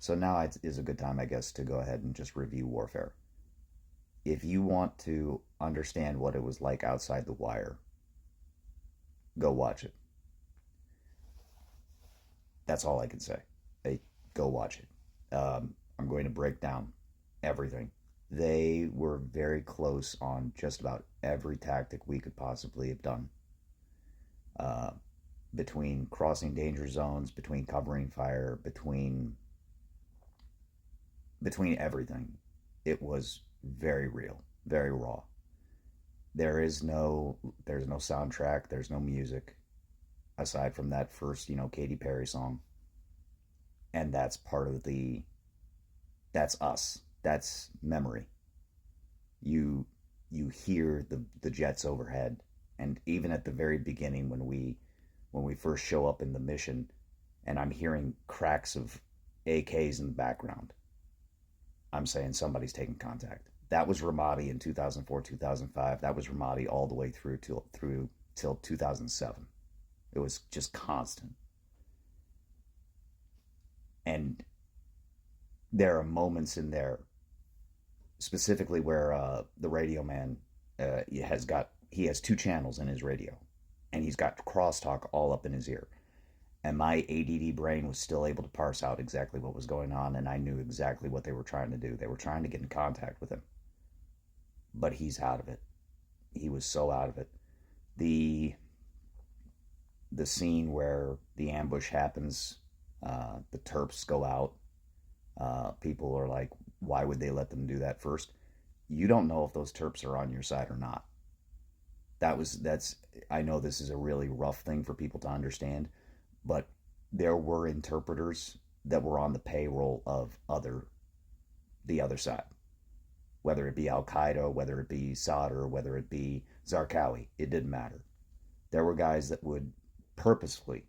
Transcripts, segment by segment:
So now is a good time, I guess, to go ahead and just review Warfare. If you want to understand what it was like outside the wire, go watch it. That's all I can say. Hey, go watch it. I'm going to break down everything. They were very close on just about every tactic we could possibly have done. Uh, Between crossing danger zones, between covering fire, between everything, it was very real, very raw. There's no soundtrack, there's no music aside from that first, Katy Perry song, and that's part of that's us. That's memory. You you hear the jets overhead, and even at the very beginning when we first show up in the mission, and I'm hearing cracks of AKs in the background, I'm saying somebody's taking contact. That was Ramadi in 2004, 2005. That was Ramadi all the way till 2007. It was just constant. And there are moments in there, specifically where the radio man he has two channels in his radio, and he's got crosstalk all up in his ear. And my ADD brain was still able to parse out exactly what was going on, and I knew exactly what they were trying to do. They were trying to get in contact with him, but he's out of it. He was so out of it. The the scene where the ambush happens, the Terps go out. People are like, why would they let them do that first? You don't know if those Terps are on your side or not. That's I know this is a really rough thing for people to understand, but there were interpreters that were on the payroll of the other side, whether it be Al Qaeda, whether it be Sadr, whether it be Zarqawi. It didn't matter. There were guys that would purposefully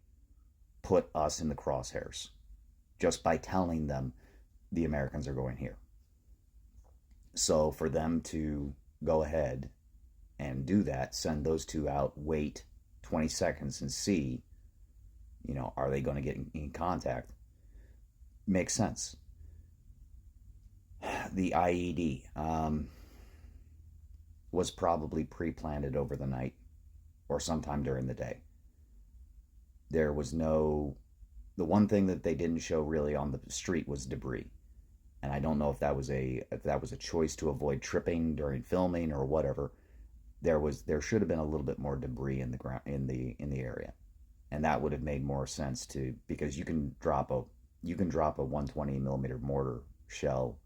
put us in the crosshairs just by telling them the Americans are going here. So for them to go ahead and do that, send those two out, wait 20 seconds and see, are they going to get in contact? Makes sense. The IED was probably pre planted over the night or sometime during the day. There was no. The one thing that they didn't show really on the street was debris. And I don't know if that was a choice to avoid tripping during filming or whatever. There should have been a little bit more debris in the ground in the area, and that would have made more sense to because you can drop a 120 millimeter mortar shell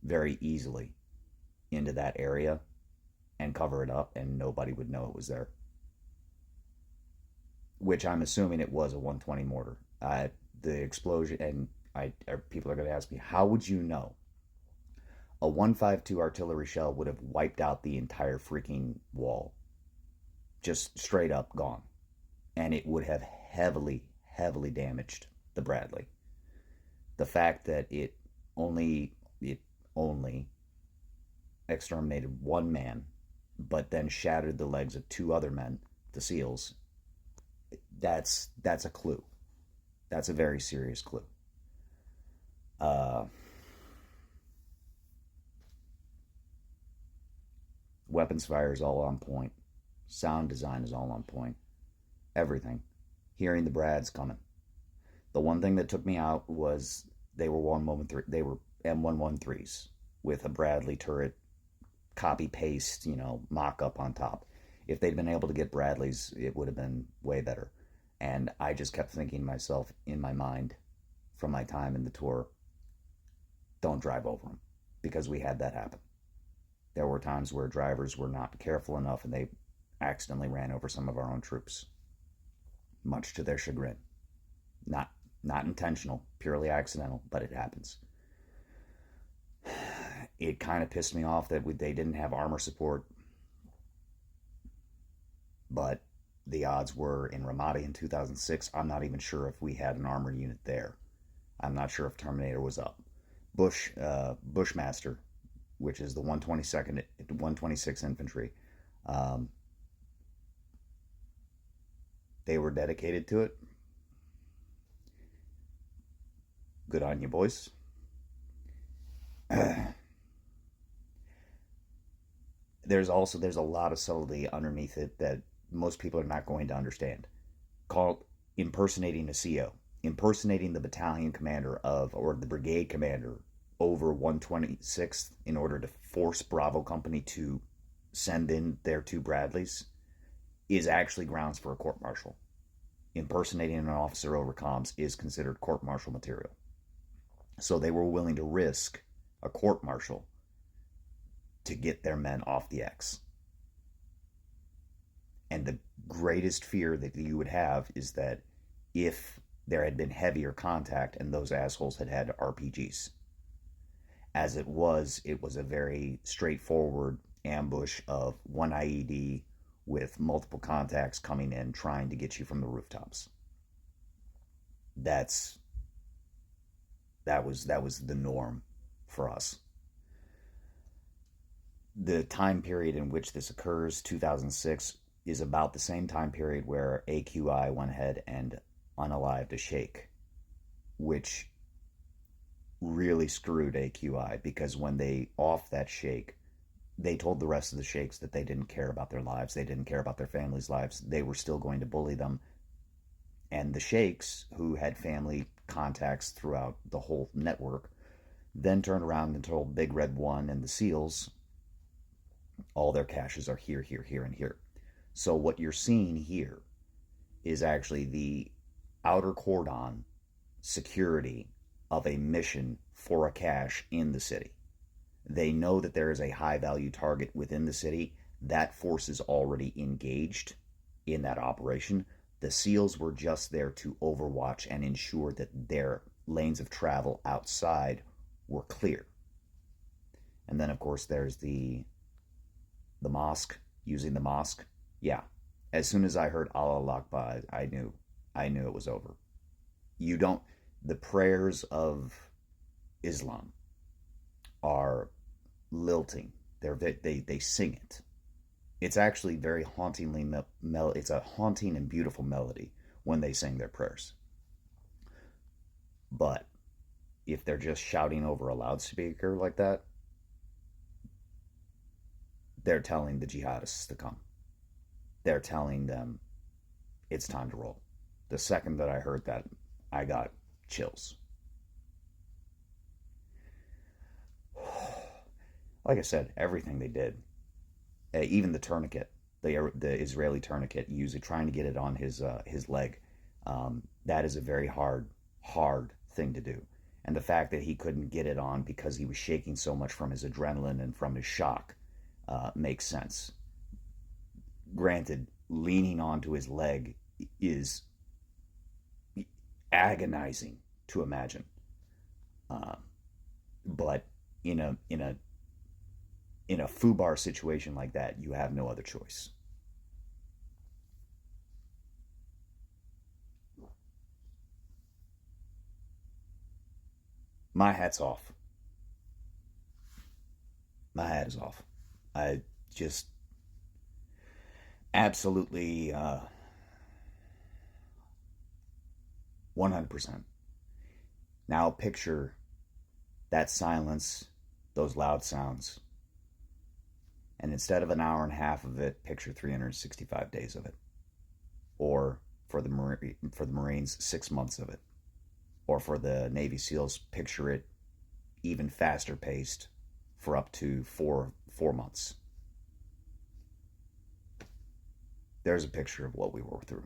very easily into that area and cover it up, and nobody would know it was there. Which I'm assuming it was a 120 mortar. The explosion, and people are going to ask me, how would you know? A 152 artillery shell would have wiped out the entire freaking wall, just straight up gone, and it would have heavily, heavily damaged the Bradley. The fact that it only exterminated one man, but then shattered the legs of two other men, the SEALs. That's a clue. That's a very serious clue. Uh, Weapons fire is all on point. Sound design is all on point. Everything. Hearing the Brads coming. The one thing that took me out was they were M113s with a Bradley turret copy paste, mock up on top. If they'd been able to get Bradleys, it would have been way better. And I just kept thinking to myself in my mind from my time in the tour, don't drive over them, because we had that happen. There were times where drivers were not careful enough and they accidentally ran over some of our own troops, much to their chagrin. Not not intentional, purely accidental, but it happens. It kind of pissed me off that they didn't have armor support, but the odds were in Ramadi in 2006. I'm not even sure if we had an armor unit there. I'm not sure if Terminator was up. Bushmaster, which is the 122nd, 126th Infantry, um, they were dedicated to it. Good on you, boys. there's a lot of subtlety underneath it that most people are not going to understand. Called impersonating a CO, impersonating the battalion commander of, or the brigade commander over 126th in order to force Bravo Company to send in their two Bradleys is actually grounds for a court martial. Impersonating an officer over comms is considered court martial material. So they were willing to risk a court martial to get their men off the X. And the greatest fear that you would have is that if there had been heavier contact and those assholes had had RPGs. As it was a very straightforward ambush of one IED with multiple contacts coming in trying to get you from the rooftops. That was the norm for us. The time period in which this occurs, 2006, is about the same time period where AQI went ahead and unalived a sheikh, which really screwed AQI, because when they offed that sheikh, they told the rest of the sheikhs that they didn't care about their lives, they didn't care about their families' lives, they were still going to bully them. And the sheikhs, who had family contacts throughout the whole network, then turned around and told Big Red One and the SEALs, all their caches are here, here, here, and here. So what you're seeing here is actually the outer cordon security of a mission for a cache in the city. They know that there is a high value target within the city. That force is already engaged in that operation. The SEALs were just there to overwatch and ensure that their lanes of travel outside were clear. And then, of course, there's the mosque, using the mosque. Yeah, as soon as I heard Allah Akbar, I knew it was over. You don't, the prayers of Islam are lilting. They sing it. It's actually very hauntingly it's a haunting and beautiful melody when they sing their prayers. But if they're just shouting over a loudspeaker like that, they're telling the jihadists to come. They're telling them it's time to roll. The second that I heard that, I got chills. Like I said, everything they did, even the tourniquet, the Israeli tourniquet, trying to get it on his leg. That is a very hard thing to do. And the fact that he couldn't get it on because he was shaking so much from his adrenaline and from his shock makes sense. Granted, leaning onto his leg is agonizing to imagine, but in a FUBAR situation like that, you have no other choice. My hat's off. My hat is off. I just absolutely 100%. Now picture that silence, those loud sounds, and instead of an hour and a half of it, picture 365 days of it, or for the Marines, 6 months of it, or for the Navy SEALs, picture it even faster paced for up to four months. There's a picture of what we were through.